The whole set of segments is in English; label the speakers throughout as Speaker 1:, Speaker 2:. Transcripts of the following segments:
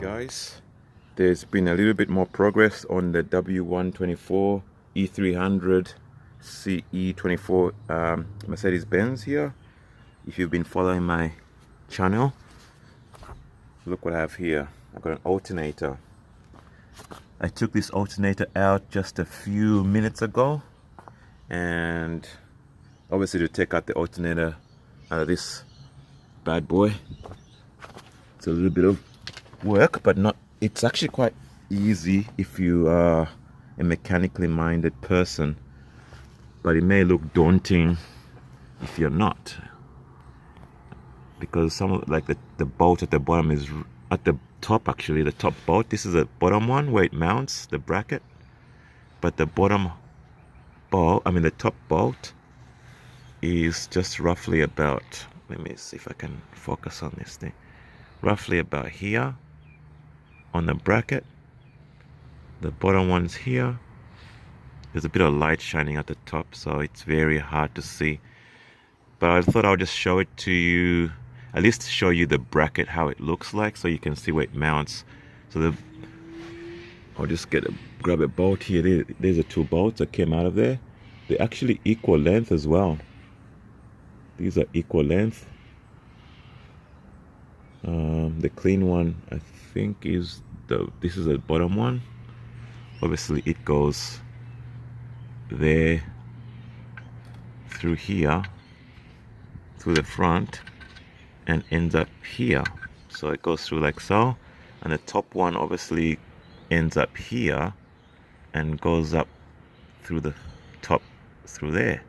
Speaker 1: Guys, there's been a little bit more progress on the W124 E300 CE24 Mercedes Benz here. If you've been following my channel, look what I have here. I've got an alternator. I took this alternator out just a few minutes ago, and obviously to take out the alternator out of this bad boy, it's a little bit of work, but not, it's actually quite easy if you are a mechanically minded person, but it may look daunting if you're not, because some of, like the bolt at the bottom is at the top, actually the top bolt, this is the bottom one where it mounts the bracket, but the bottom bolt, I mean the top bolt, is just roughly about, let me see if I can focus on this thing, roughly about here on the bracket. The bottom one's here. There's a bit of light shining at the top, so it's very hard to see, but I thought I'll just show it to you, at least show you the bracket, how it looks like, so you can see where it mounts. So I'll just grab a bolt here. There's the two bolts that came out of there. They're actually equal length as well. These are equal length. The clean one, I think, is this is the bottom one. Obviously it goes there, through here, through the front, and ends up here. So it goes through like so, and the top one obviously ends up here and goes up through the top, through there.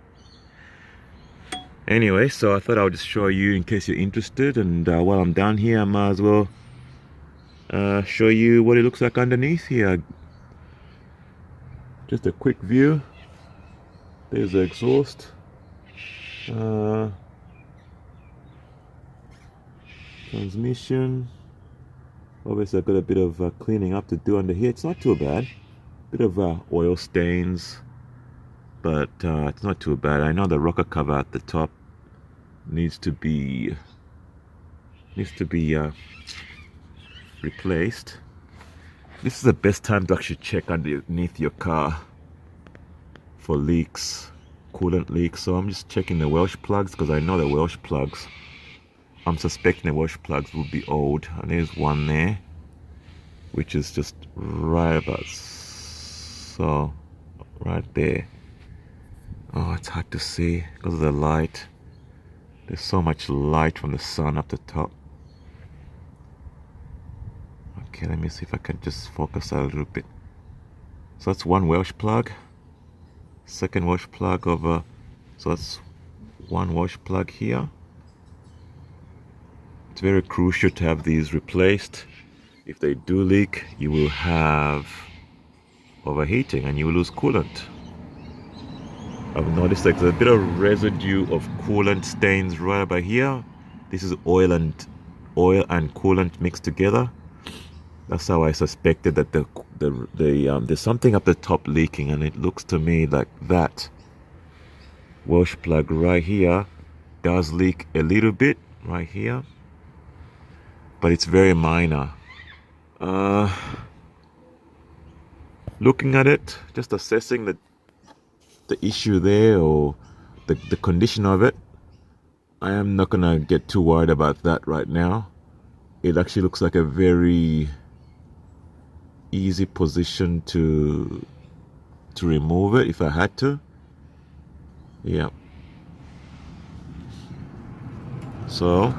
Speaker 1: Anyway, so I thought I would just show you in case you're interested, and while I'm down here I might as well show you what it looks like underneath here. Just a quick view. There's the exhaust. Transmission. Obviously I've got a bit of cleaning up to do under here. It's not too bad. Bit of oil stains, but it's not too bad. I know the rocker cover at the top needs to be replaced. This is the best time to actually check underneath your car for leaks, coolant leaks. So I'm just checking the Welsh plugs, because I know the Welsh plugs, I'm suspecting the Welsh plugs will be old. And there's one there, which is just right about so, right there. Oh, it's hard to see because of the light. There's so much light from the sun up the top. Okay, let me see if I can just focus that a little bit. So that's one Welsh plug. Second Welsh plug over. So that's one Welsh plug here. It's very crucial to have these replaced. If they do leak, you will have overheating and you will lose coolant. I've noticed like there's a bit of residue of coolant stains right about here. This is oil and coolant mixed together. That's how I suspected that there's something up the top leaking, and it looks to me like that Welsh plug right here does leak a little bit right here, but it's very minor. Looking at it, just assessing the issue there, or the condition of it, I am not gonna get too worried about that right now. It actually looks like a very easy position to remove it if I had to. Yeah. So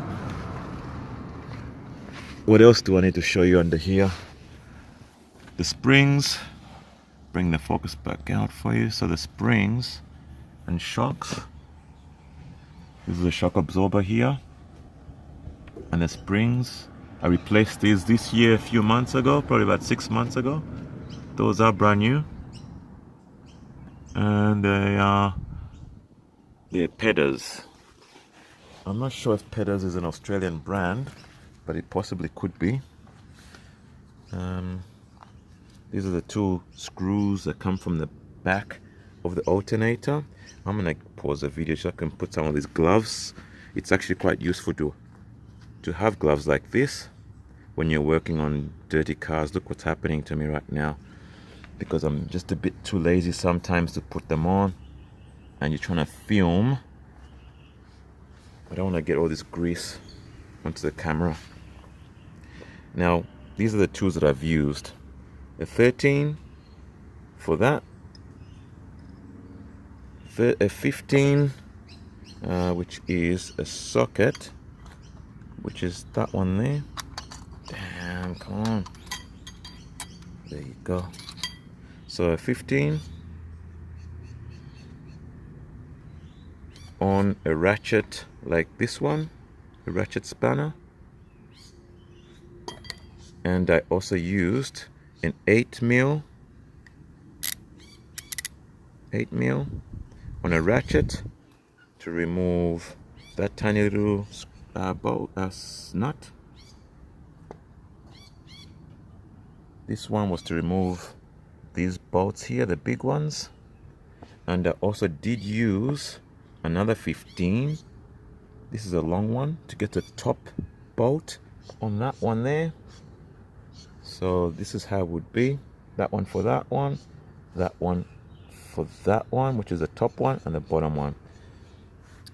Speaker 1: what else do I need to show you under here? The springs. Bring the focus back out for you. So the springs and shocks. This is a shock absorber here, and the springs, I replaced these this year a few months ago, probably about 6 months ago. Those are brand new, and they're Pedders. I'm not sure if Pedders is an Australian brand, but it possibly could be. These are the two screws that come from the back of the alternator. I'm gonna pause the video so I can put some of these gloves. It's actually quite useful to have gloves like this, when you're working on dirty cars. Look what's happening to me right now, because I'm just a bit too lazy sometimes to put them on, and you're trying to film. I don't want to get all this grease onto the camera. Now, these are the tools that I've used. A 13 for that, a 15, which is a socket, which is that one there. Damn, come on. There you go. So a 15 on a ratchet like this one, a ratchet spanner. And I also used an 8mm on a ratchet to remove that tiny little nut. This one was to remove these bolts here, the big ones. And I also did use another 15. This is a long one to get the top bolt on that one there. So this is how it would be. That one for that one for that one, which is the top one, and the bottom one.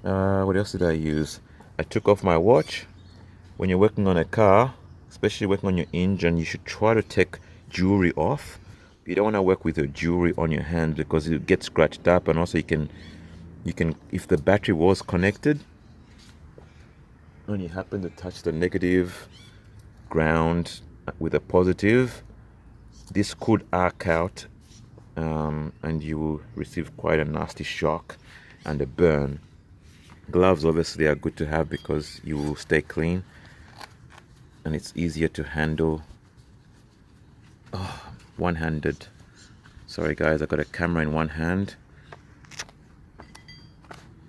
Speaker 1: What else did I use? I took off my watch. When you're working on a car, especially working on your engine, you should try to take jewelry off. You don't want to work with your jewelry on your hand, because it gets scratched up, and also you can if the battery was connected and you happen to touch the negative ground with a positive, this could arc out, and you will receive quite a nasty shock and a burn. Gloves obviously are good to have because you will stay clean and it's easier to handle. One-handed. Sorry guys, I got a camera in one hand.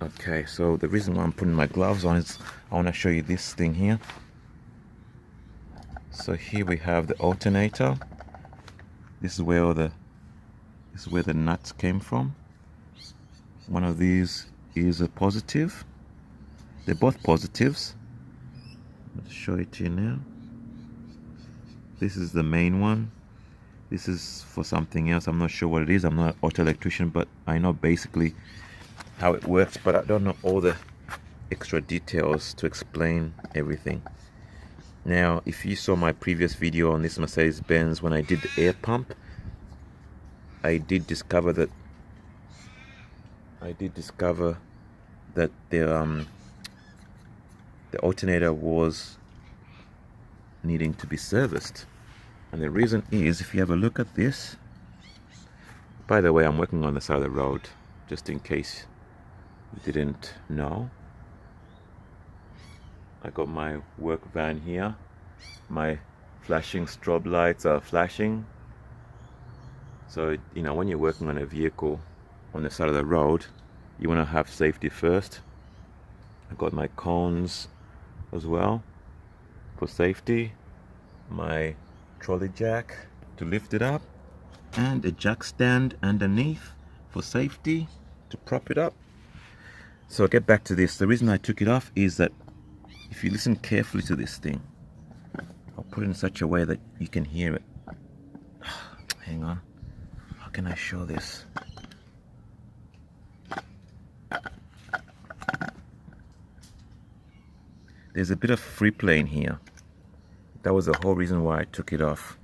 Speaker 1: Okay, so the reason why I'm putting my gloves on is I want to show you this thing here. So here we have the alternator. This is where the nuts came from. One of these is a positive. They're both positives. Let's show it to you now. This is the main one. This is for something else. I'm not sure what it is. I'm not an auto electrician, but I know basically how it works, but I don't know all the extra details to explain everything. Now, if you saw my previous video on this Mercedes-Benz when I did the air pump, I did discover that the alternator was needing to be serviced. And the reason is, if you have a look at this, by the way, I'm working on the side of the road, just in case you didn't know. I got my work van here. My flashing strobe lights are flashing. So, you know, when you're working on a vehicle on the side of the road, you want to have safety first. I got my cones as well for safety. My trolley jack to lift it up, and a jack stand underneath for safety to prop it up. So I'll get back to this. The reason I took it off is that if you listen carefully to this thing, I'll put it in such a way that you can hear it. Hang on, how can I show this? There's a bit of free play in here. That was the whole reason why I took it off.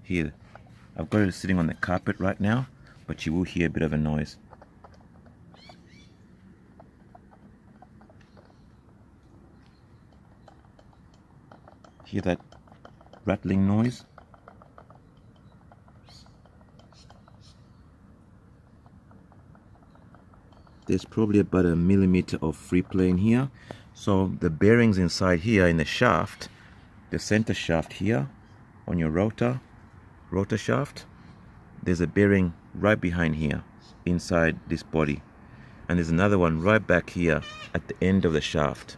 Speaker 1: Here, I've got it sitting on the carpet right now, but you will hear a bit of a noise. Hear that rattling noise? There's probably about 1 millimeter of free play in here. So the bearings inside here in the shaft, the center shaft here on your rotor shaft, there's a bearing right behind here inside this body, and there's another one right back here at the end of the shaft.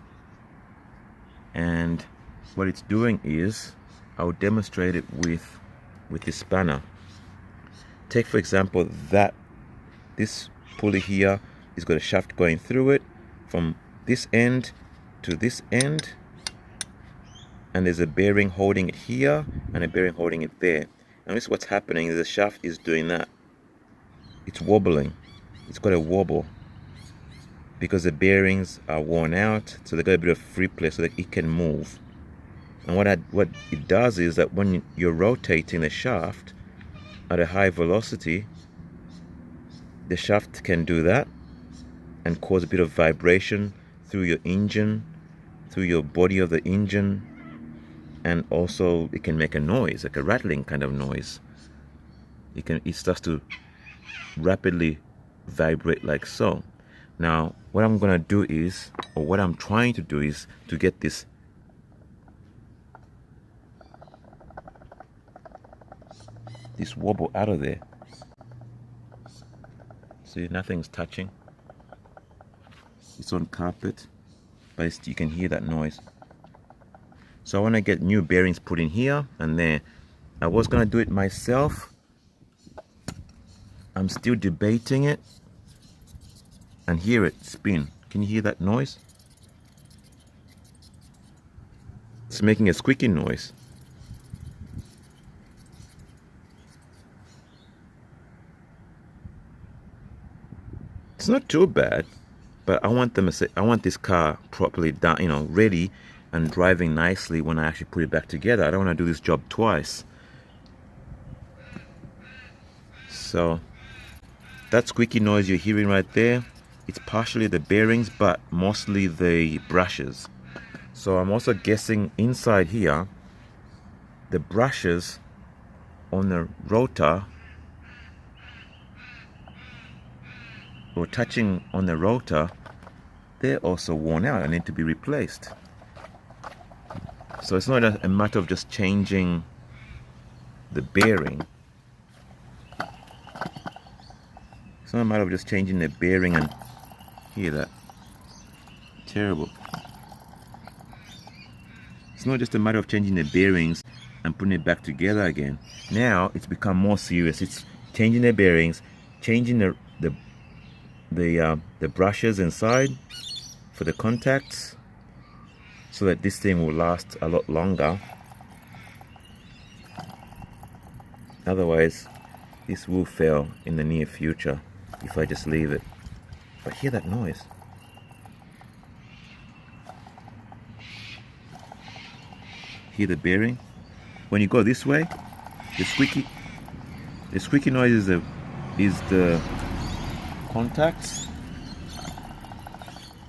Speaker 1: And what it's doing is, I'll demonstrate it with this spanner. Take for example this pulley here is got a shaft going through it from this end to this end. and there's a bearing holding it here and a bearing holding it there. And this is what's happening. The shaft is doing that. It's wobbling. It's got a wobble because the bearings are worn out, so they got a bit of free play so that it can move. And what it does is that when you're rotating the shaft at a high velocity, the shaft can do that and cause a bit of vibration through your engine, through your body of the engine, and also it can make a noise, like a rattling kind of noise. It starts to rapidly vibrate like so. Now what I'm gonna do is, or what I'm trying to do is to get this wobble out of there. See, nothing's touching. It's on carpet, but you can hear that noise. So I want to get new bearings put in here and there. I was going to do it myself. I'm still debating it. And hear it spin. Can you hear that noise? It's making a squeaky noise. It's not too bad, but I want this car properly done, you know, ready and driving nicely when I actually put it back together. I don't want to do this job twice. So that squeaky noise you're hearing right there, it's partially the bearings, but mostly the brushes. So I'm also guessing inside here, the brushes on the rotor, or touching on the rotor, they're also worn out and need to be replaced. So it's not a matter of just changing the bearing. It's not a matter of just changing the bearing and hear that. Terrible. It's not just a matter of changing the bearings and putting it back together again. Now it's become more serious. It's changing the bearings, changing the brushes inside for the contacts, so that this thing will last a lot longer. Otherwise, this will fail in the near future if I just leave it. But hear that noise. Hear the bearing? When you go this way, the squeaky noise is the contacts.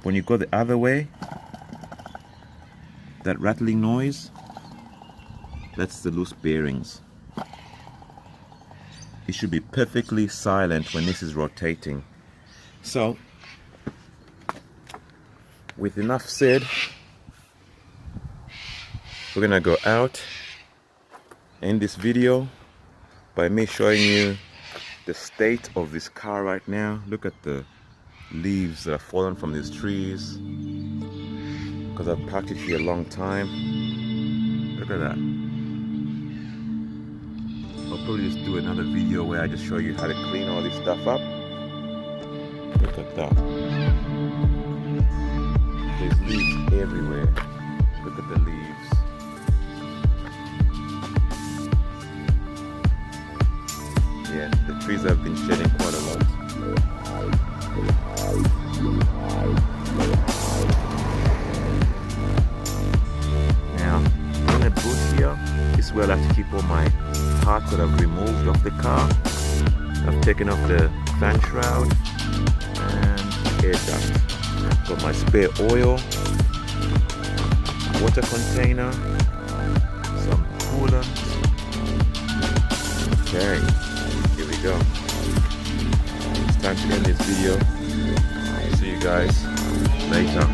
Speaker 1: When you go the other way, that rattling noise, that's the loose bearings. It should be perfectly silent when this is rotating. So, with enough said, we're gonna go out, end this video by me showing you the state of this car right now. Look at the leaves that have fallen from these trees, because I've parked it here a long time. Look at that. I'll probably just do another video where I just show you how to clean all this stuff up. Look at that. There's leaves everywhere. Look at the leaves. Yeah, the trees have been shedding quite a lot. Now, in the boot here, this is where I like to keep all my parts that I've removed off the car. I've taken off the fan shroud and air duct. Got my spare oil, water container, some coolant. Okay, here we go. It's time to end this video. See you guys later.